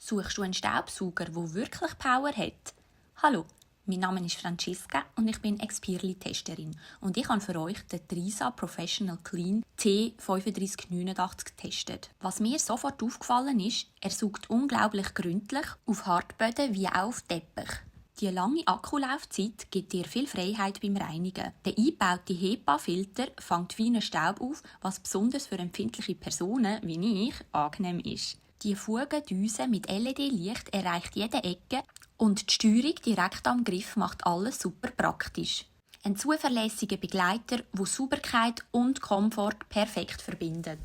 Suchst du einen Staubsauger, der wirklich Power hat? Hallo, mein Name ist Franziska und ich bin Expirli-Testerin. Und ich habe für euch den Trisa Professional Clean T3589 getestet. Was mir sofort aufgefallen ist, er saugt unglaublich gründlich auf Hartböden wie auch auf Teppich. Die lange Akkulaufzeit gibt dir viel Freiheit beim Reinigen. Der eingebaute HEPA-Filter fängt feinen Staub auf, was besonders für empfindliche Personen wie ich angenehm ist. Die Fugendüse mit LED-Licht erreicht jede Ecke und die Steuerung direkt am Griff macht alles super praktisch. Ein zuverlässiger Begleiter, der Sauberkeit und Komfort perfekt verbindet.